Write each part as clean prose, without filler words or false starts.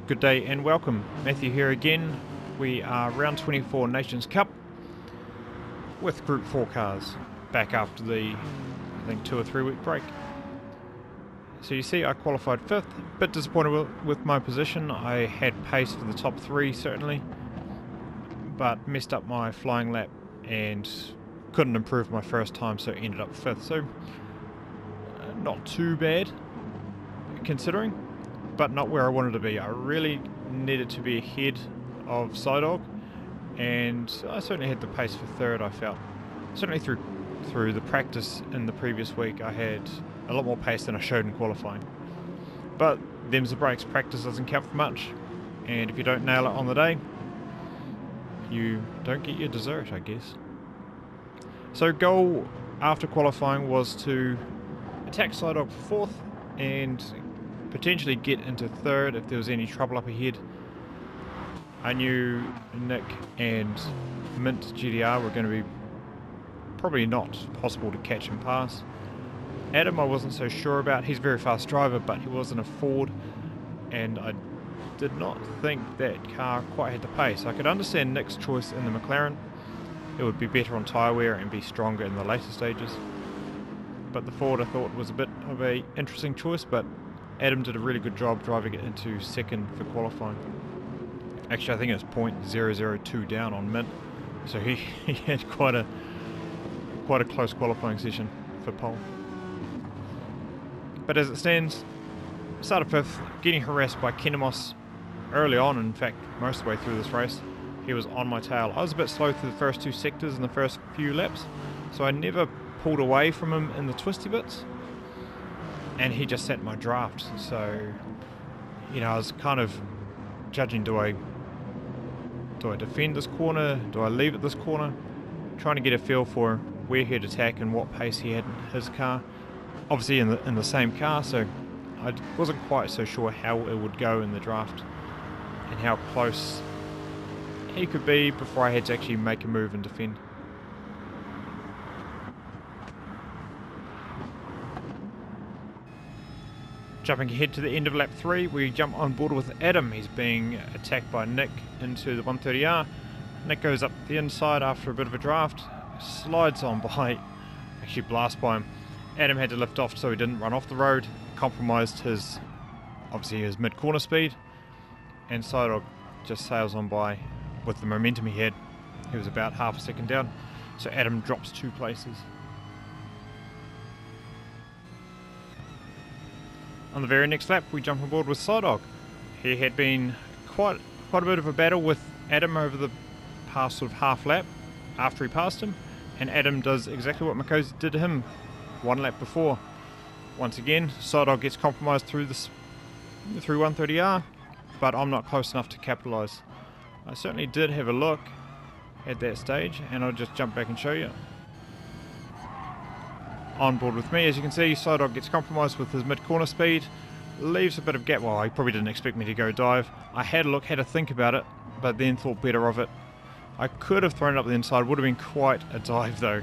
Good day and welcome. Matthew here again. We are round 24 Nations Cup with Group 4 cars back after the, I think, 2 or 3 week break. So you see I qualified 5th, a bit disappointed with my position. I had pace for the top 3 certainly, but messed up my flying lap and couldn't improve my first time, so ended up 5th. So not too bad considering, but not where I wanted to be. I really needed to be ahead of Sidog, and I certainly had the pace for 3rd, I felt. Certainly through the practice in the previous week, I had a lot more pace than I showed in qualifying. But them's the breaks. Practice doesn't count for much, and if you don't nail it on the day, you don't get your dessert, I guess. So goal after qualifying was to attack Sidog for 4th and potentially get into 3rd if there was any trouble up ahead. I knew Nick and Mint GDR were going to be probably not possible to catch and pass. Adam I wasn't so sure about. He's a very fast driver, but he wasn't a Ford, and I did not think that car quite had the pace. I could understand Nick's choice in the McLaren. It would be better on tyre wear and be stronger in the later stages. But the Ford I thought was a bit of an interesting choice, but Adam did a really good job driving it into 2nd for qualifying. Actually, I think it was .002 down on Mint, so he had quite a close qualifying session for pole. But as it stands, started 5th, getting harassed by Kinemos early on. In fact, most of the way through this race, he was on my tail. I was a bit slow through the first 2 sectors in the first few laps, so I never pulled away from him in the twisty bits, and he just set my draft. So, you know, I was kind of judging, do I defend this corner, do I leave it this corner, trying to get a feel for where he'd attack and what pace he had in his car, obviously in the same car, so I wasn't quite so sure how it would go in the draft and how close he could be before I had to actually make a move and defend. Jumping ahead to the end of lap 3, we jump on board with Adam. He's being attacked by Nick into the 130R. Nick goes up the inside after a bit of a draft, slides on by, actually blasts by him. Adam had to lift off so he didn't run off the road, compromised his mid-corner speed, and Sidog just sails on by with the momentum he had. He was about half a second down, so Adam drops 2 places. On the very next lap, we jump on board with Sidog. He had been quite a bit of a battle with Adam over the past sort of half lap after he passed him, and Adam does exactly what Makosi did to him 1 lap before. Once again, Sidog gets compromised through 130R, but I'm not close enough to capitalise. I certainly did have a look at that stage, and I'll just jump back and show you. On board with me, as you can see, Sidog gets compromised with his mid-corner speed, leaves a bit of gap. Well, he probably didn't expect me to go dive. I had a look, had a think about it, but then thought better of it. I could have thrown it up the inside, would have been quite a dive though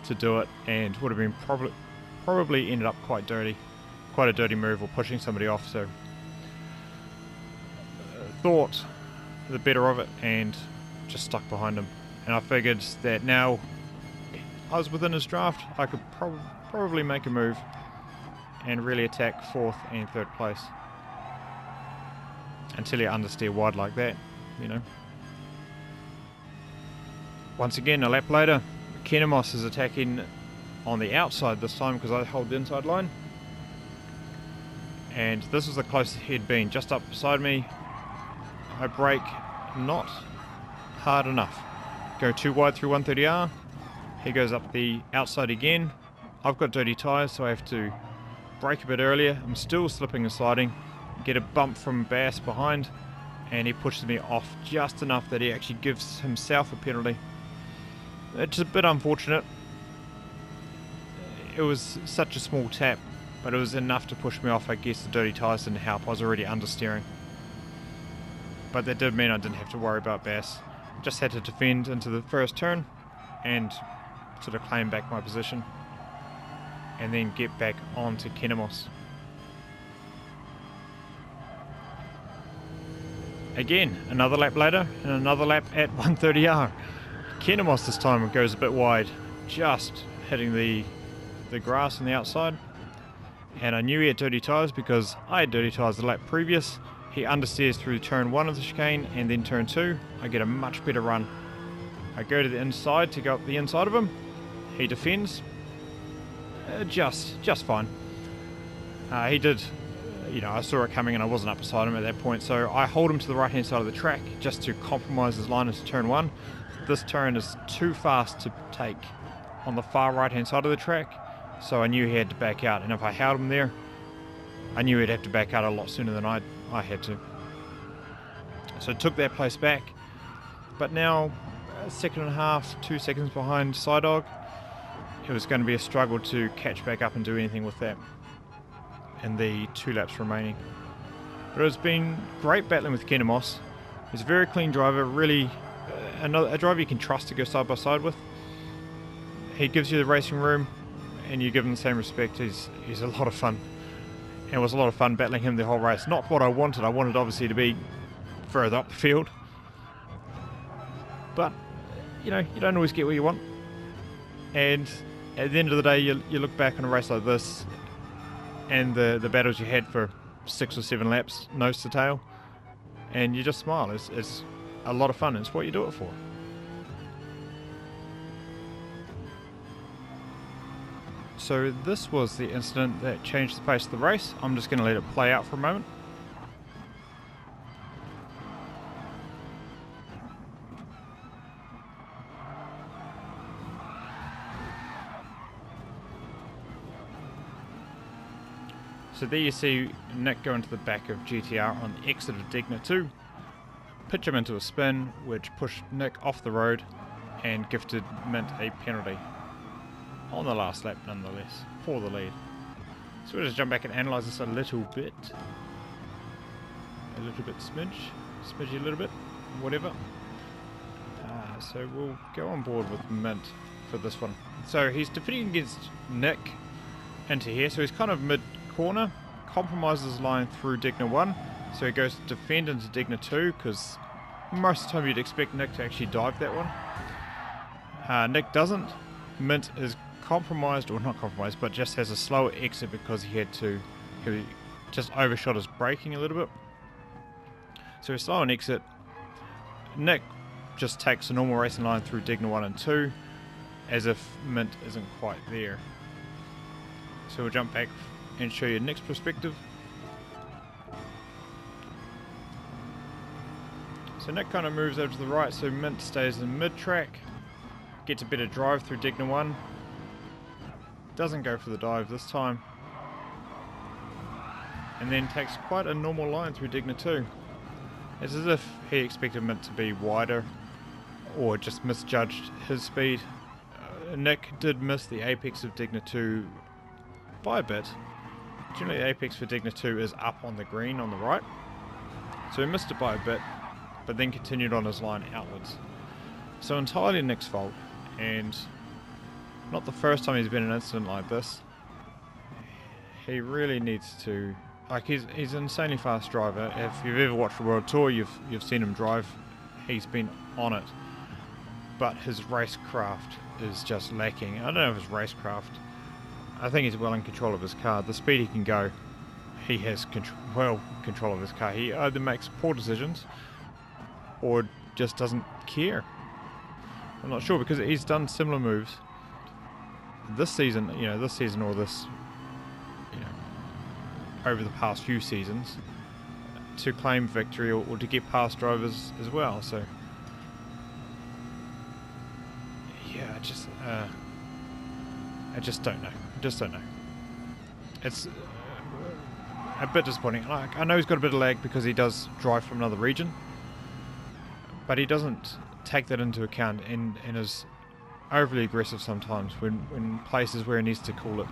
to do it, and would have been probably ended up quite a dirty move or pushing somebody off. So thought the better of it and just stuck behind him, and I figured that now I was within his draft, I could probably make a move and really attack 4th and 3rd place. Until you understeer wide like that, you know. Once again, a lap later, Kinemos is attacking on the outside this time because I hold the inside line. And this is the closest he'd been, just up beside me. I brake not hard enough. Go too wide through 130R. He goes up the outside again. I've got dirty tyres, so I have to brake a bit earlier. I'm still slipping and sliding. Get a bump from Bass behind, and he pushes me off just enough that he actually gives himself a penalty. It's a bit unfortunate. It was such a small tap, but it was enough to push me off. I guess the dirty tyres didn't help. I was already understeering. But that did mean I didn't have to worry about Bass. Just had to defend into the first turn and sort of claim back my position and then get back onto Kinemos. Again, another lap later, and another lap at 130R. Kinemos this time goes a bit wide, just hitting the grass on the outside. And I knew he had dirty tyres because I had dirty tyres the lap previous. He understeers through turn 1 of the chicane, and then turn 2. I get a much better run. I go to the inside to go up the inside of him. He defends. Just fine. He did, I saw it coming and I wasn't up beside him at that point, so I hold him to the right hand side of the track just to compromise his line into turn 1. This turn is too fast to take on the far right hand side of the track, so I knew he had to back out, and if I held him there, I knew he'd have to back out a lot sooner than I had to. So took that place back, but now a second and a half, 2 seconds behind Sidog. It was going to be a struggle to catch back up and do anything with that in the 2 laps remaining. But it's been great battling with Kinemos. He's a very clean driver, really a driver you can trust to go side by side with. He gives you the racing room and you give him the same respect. He's a lot of fun. And it was a lot of fun battling him the whole race. Not what I wanted. I wanted obviously to be further up the field. But, you don't always get what you want. And at the end of the day, you look back on a race like this and the battles you had for 6 or 7 laps, nose to tail, and you just smile. It's a lot of fun. It's what you do it for. So this was the incident that changed the pace of the race. I'm just going to let it play out for a moment. So there you see Nick go into the back of GTR on the exit of Digna 2, pitch him into a spin, which pushed Nick off the road and gifted Mint a penalty on the last lap nonetheless, for the lead. So we'll just jump back and analyse this a little bit. Smidgy a little bit, whatever. So we'll go on board with Mint for this one. So he's defending against Nick into here, so he's kind of mid-corner, compromises his line through Digna 1, so he goes to defend into Digna 2, because most of the time you'd expect Nick to actually dive that one. Nick doesn't. Mint is compromised, or not compromised, but just has a slower exit because he just overshot his braking a little bit. So he's slow on exit. Nick just takes a normal racing line through Digna 1 and 2, as if Mint isn't quite there. So we'll jump back and show you Nick's perspective. So Nick kind of moves over to the right, so Mint stays in mid-track, gets a better drive through Digna 1, doesn't go for the dive this time, and then takes quite a normal line through Digna 2. It's as if he expected Mint to be wider, or just misjudged his speed. Nick did miss the apex of Digna 2 by a bit. Generally the apex for Digna 2 is up on the green on the right, so he missed it by a bit, but then continued on his line outwards. So entirely Nick's fault, and not the first time he's been in an incident like this. He really needs to, he's an insanely fast driver. If you've ever watched the World Tour, you've seen him drive. He's been on it, but his racecraft is just lacking. I don't know if it's racecraft. I think he's well in control of his car. The speed he can go, he has control of his car. He either makes poor decisions or just doesn't care. I'm not sure, because he's done similar moves this season, or this, over the past few seasons, to claim victory or to get past drivers as well. So yeah, I just don't know. It's a bit disappointing. I know he's got a bit of lag because he does drive from another region, but he doesn't take that into account and is overly aggressive sometimes when places where he needs to cool it.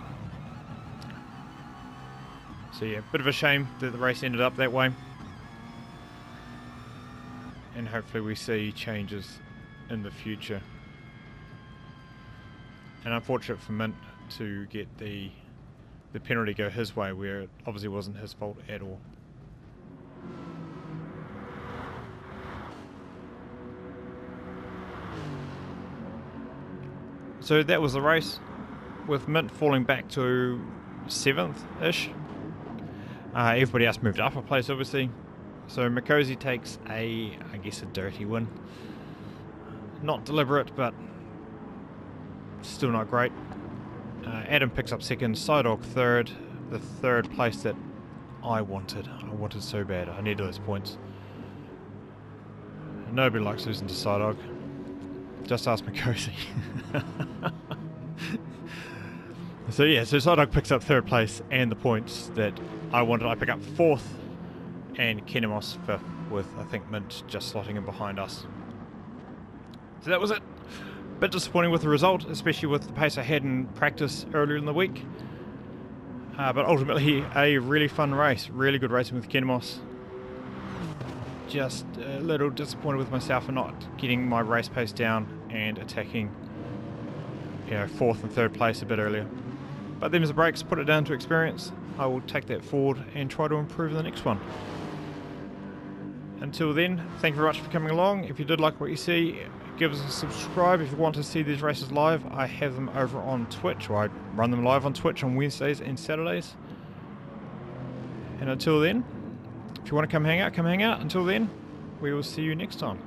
So yeah, bit of a shame that the race ended up that way, and hopefully we see changes in the future. And unfortunate for Mint to get the penalty go his way, where it obviously wasn't his fault at all. So that was the race, with Mint falling back to 7th-ish. Everybody else moved up a place, obviously. So Mikosi takes I guess a dirty win. Not deliberate, but still not great. Adam picks up 2nd, Sidog 3rd, the 3rd place that I wanted. I wanted so bad. I needed those points. Nobody likes losing to Sidog. Just ask Mikosi. So Sidog picks up 3rd place and the points that I wanted. I pick up 4th and Kinemos 5th, with I think Mint just slotting in behind us. So that was it. Bit disappointing with the result, especially with the pace I had in practice earlier in the week. But ultimately a really fun race, really good racing with Kinemos. Just a little disappointed with myself for not getting my race pace down and attacking 4th and 3rd place a bit earlier. But them as the brakes, put it down to experience. I will take that forward and try to improve in the next one. Until then, thank you very much for coming along. If you did like what you see, give us a subscribe. If you want to see these races live, I have them over on Twitch, or I run them live on Twitch on Wednesdays and Saturdays. And until then, if you want to come hang out, come hang out. Until then, we will see you next time.